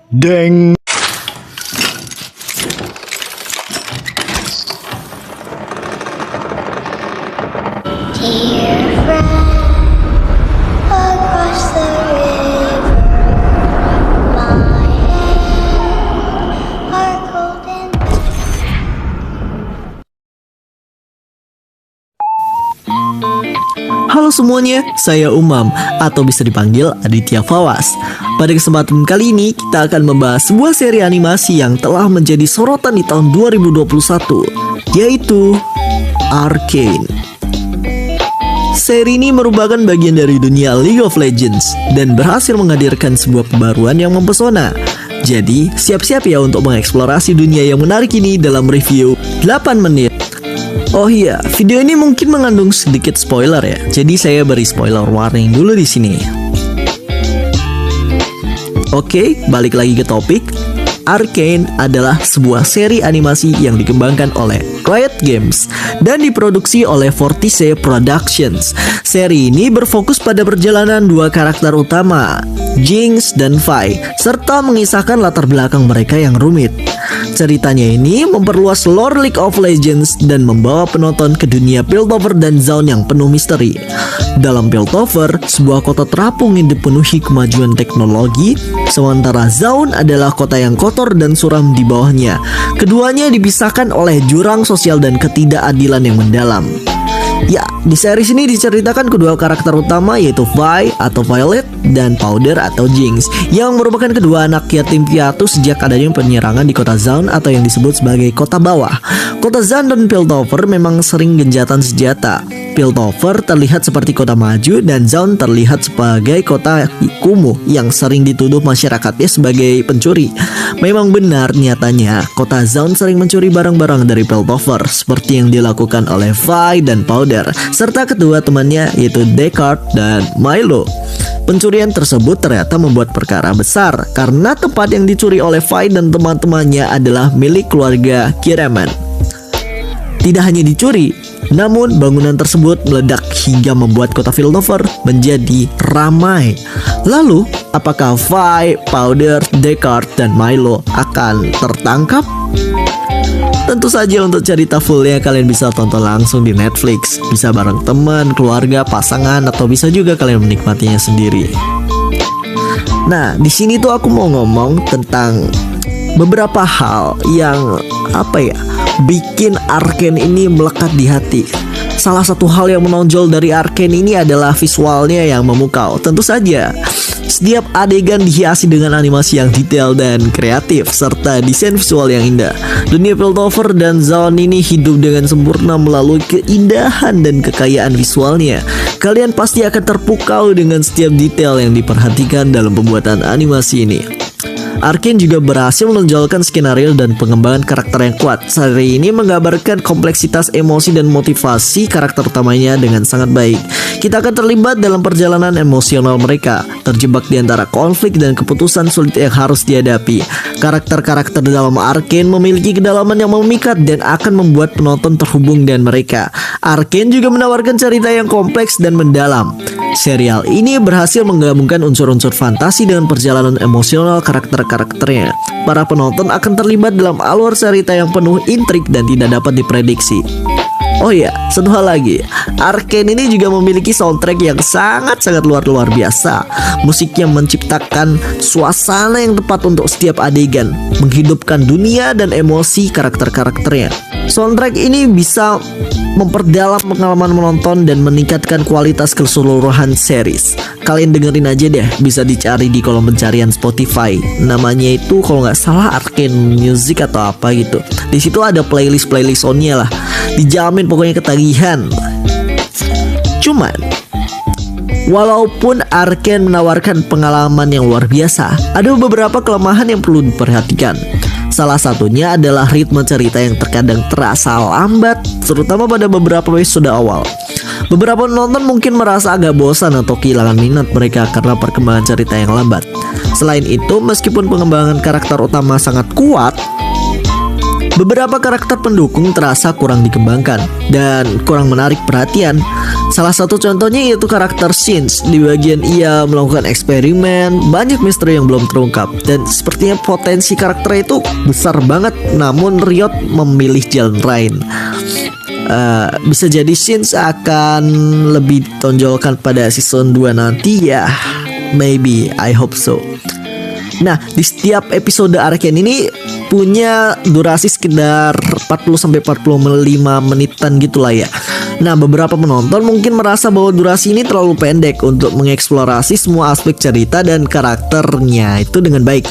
deng. Dear friend, across the river, my hands are cold and Halo semuanya, saya Umam atau bisa dipanggil Aditya Fawas. Pada kesempatan kali ini kita akan membahas sebuah seri animasi yang telah menjadi sorotan di tahun 2021, yaitu Arcane. Seri ini merupakan bagian dari dunia League of Legends dan berhasil menghadirkan sebuah pembaruan yang mempesona. Jadi, siap-siap ya untuk mengeksplorasi dunia yang menarik ini dalam review 8 menit. Oh iya, video ini mungkin mengandung sedikit spoiler ya. Jadi saya beri spoiler warning dulu di sini. Oke, balik lagi ke topik. Arcane adalah sebuah seri animasi yang dikembangkan oleh Riot Games dan diproduksi oleh Vortice Productions. Seri ini berfokus pada perjalanan dua karakter utama, Jinx dan Vi, serta mengisahkan latar belakang mereka yang rumit. Ceritanya ini memperluas lore League of Legends dan membawa penonton ke dunia Piltover dan Zaun yang penuh misteri. Dalam Piltover, sebuah kota terapung yang dipenuhi kemajuan teknologi, sementara Zaun adalah kota yang kotor dan suram di bawahnya. Keduanya dipisahkan oleh jurang sosial dan ketidakadilan yang mendalam. Ya, di series ini diceritakan kedua karakter utama yaitu Vi atau Violet dan Powder atau Jinx, yang merupakan kedua anak yatim piatu sejak adanya penyerangan di kota Zaun atau yang disebut sebagai kota bawah. Kota Zaun dan Piltover memang sering genjatan senjata. Piltover terlihat seperti kota maju dan Zaun terlihat sebagai kota kumuh yang sering dituduh masyarakatnya sebagai pencuri. Memang benar nyatanya kota Zaun sering mencuri barang-barang dari Piltover seperti yang dilakukan oleh Vi dan Powder serta kedua temannya yaitu Descartes dan Milo. Pencurian tersebut ternyata membuat perkara besar karena tempat yang dicuri oleh Vi dan teman-temannya adalah milik keluarga Kiraman. Tidak hanya dicuri, namun bangunan tersebut meledak hingga membuat kota Piltover menjadi ramai. Lalu, apakah Vi, Powder, Descartes, dan Milo akan tertangkap? Tentu saja untuk cerita fullnya kalian bisa tonton langsung di Netflix. Bisa bareng teman, keluarga, pasangan, atau bisa juga kalian menikmatinya sendiri. Nah, di sini tuh aku mau ngomong tentang beberapa hal yang bikin Arcane ini melekat di hati. Salah satu hal yang menonjol dari Arcane ini adalah visualnya yang memukau. Tentu saja, setiap adegan dihiasi dengan animasi yang detail dan kreatif serta desain visual yang indah. Dunia Piltover dan Zaun ini hidup dengan sempurna melalui keindahan dan kekayaan visualnya. Kalian pasti akan terpukau dengan setiap detail yang diperhatikan dalam pembuatan animasi ini. Arcane juga berhasil menonjolkan skenario dan pengembangan karakter yang kuat. Seri ini menggambarkan kompleksitas emosi dan motivasi karakter utamanya dengan sangat baik. Kita akan terlibat dalam perjalanan emosional mereka, terjebak di antara konflik dan keputusan sulit yang harus dihadapi. Karakter-karakter dalam Arcane memiliki kedalaman yang memikat dan akan membuat penonton terhubung dengan mereka. Arcane juga menawarkan cerita yang kompleks dan mendalam. Serial ini berhasil menggabungkan unsur-unsur fantasi dengan perjalanan emosional karakter-karakternya. Para penonton akan terlibat dalam alur cerita yang penuh intrik dan tidak dapat diprediksi. Oh ya, satu hal lagi, Arcane ini juga memiliki soundtrack yang sangat-sangat luar biasa. Musik yang menciptakan suasana yang tepat untuk setiap adegan, menghidupkan dunia dan emosi karakter-karakternya. Soundtrack ini bisa memperdalam pengalaman menonton dan meningkatkan kualitas keseluruhan series. Kalian dengerin aja deh, bisa dicari di kolom pencarian Spotify. Namanya itu kalau nggak salah Arcane Music atau apa gitu. Di situ ada playlist onnya lah. Dijamin pokoknya ketagihan. Cuman, walaupun Arcane menawarkan pengalaman yang luar biasa, ada beberapa kelemahan yang perlu diperhatikan. Salah satunya adalah ritme cerita yang terkadang terasa lambat, terutama pada beberapa episode awal. Beberapa penonton mungkin merasa agak bosan atau kehilangan minat mereka karena perkembangan cerita yang lambat. Selain itu, meskipun pengembangan karakter utama sangat kuat, Beberapa karakter pendukung terasa kurang dikembangkan dan kurang menarik perhatian. Salah satu contohnya yaitu karakter Shinji. Di bagian ia melakukan eksperimen, banyak misteri yang belum terungkap dan sepertinya potensi karakter itu besar banget, namun Riot memilih jalan lain. Bisa jadi Shinji akan lebih ditonjolkan pada season 2 nanti ya. Maybe, I hope so. Nah, di setiap episode Arcane ini punya durasi sekitar 40-45 menitan gitulah ya. Nah, beberapa penonton mungkin merasa bahwa durasi ini terlalu pendek untuk mengeksplorasi semua aspek cerita dan karakternya itu dengan baik.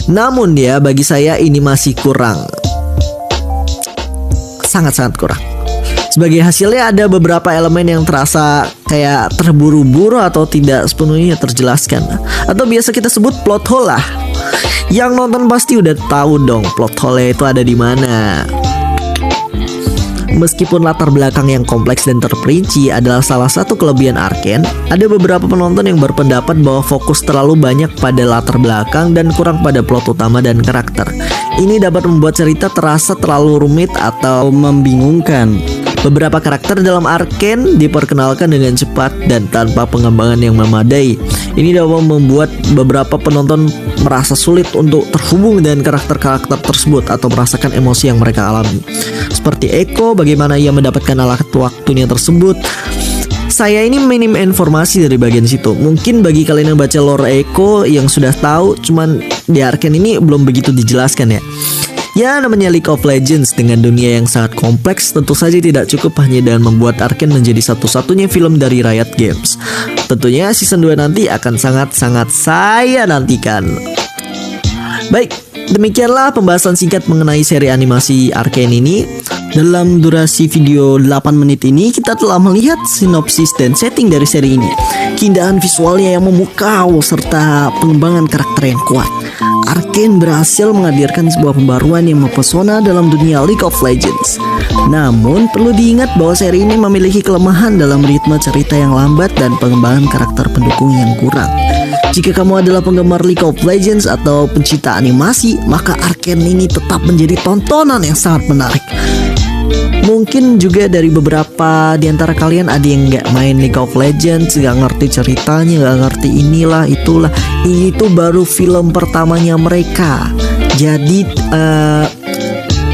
Namun ya, bagi saya ini masih kurang. Sangat-sangat kurang. Sebagai hasilnya ada beberapa elemen yang terasa kayak terburu-buru atau tidak sepenuhnya terjelaskan. Atau biasa kita sebut plot hole lah. Yang nonton pasti udah tahu dong plot hole itu ada di mana. Meskipun latar belakang yang kompleks dan terperinci adalah salah satu kelebihan Arcane, ada beberapa penonton yang berpendapat bahwa fokus terlalu banyak pada latar belakang dan kurang pada plot utama dan karakter. Ini dapat membuat cerita terasa terlalu rumit atau membingungkan. Beberapa karakter dalam Arcane diperkenalkan dengan cepat dan tanpa pengembangan yang memadai. Ini dapat membuat beberapa penonton merasa sulit untuk terhubung dengan karakter-karakter tersebut atau merasakan emosi yang mereka alami. Seperti Echo, bagaimana ia mendapatkan alat waktunya tersebut. Saya ini minim informasi dari bagian situ. Mungkin bagi kalian yang baca lore Echo yang sudah tahu, cuman di Arcane ini belum begitu dijelaskan ya. Ya, namanya League of Legends dengan dunia yang sangat kompleks tentu saja tidak cukup hanya dengan membuat Arcane menjadi satu-satunya film dari Riot Games. Tentunya season 2 nanti akan sangat-sangat saya nantikan. Baik, demikianlah pembahasan singkat mengenai seri animasi Arcane ini. Dalam durasi video 8 menit ini kita telah melihat sinopsis dan setting dari seri ini, keindahan visualnya yang memukau serta pengembangan karakter yang kuat. Arcane berhasil menghadirkan sebuah pembaruan yang mempesona dalam dunia League of Legends. Namun perlu diingat bahwa seri ini memiliki kelemahan dalam ritme cerita yang lambat dan pengembangan karakter pendukung yang kurang. Jika kamu adalah penggemar League of Legends atau pencinta animasi, maka Arcane ini tetap menjadi tontonan yang sangat menarik. Mungkin juga dari beberapa di antara kalian ada yang nggak main League of Legends, nggak ngerti ceritanya, nggak ngerti inilah itulah. Ini tuh baru film pertamanya mereka. Jadi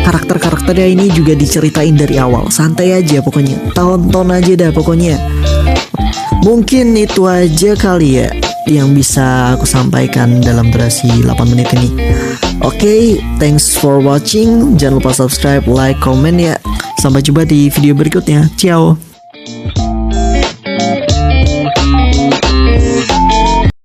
karakter-karakternya ini juga diceritain dari awal. Santai aja pokoknya, tonton aja dah pokoknya. Mungkin itu aja kali ya yang bisa aku sampaikan dalam durasi 8 menit ini. Oke, thanks for watching. Jangan lupa subscribe, like, komen ya. Sampai jumpa di video berikutnya. Ciao.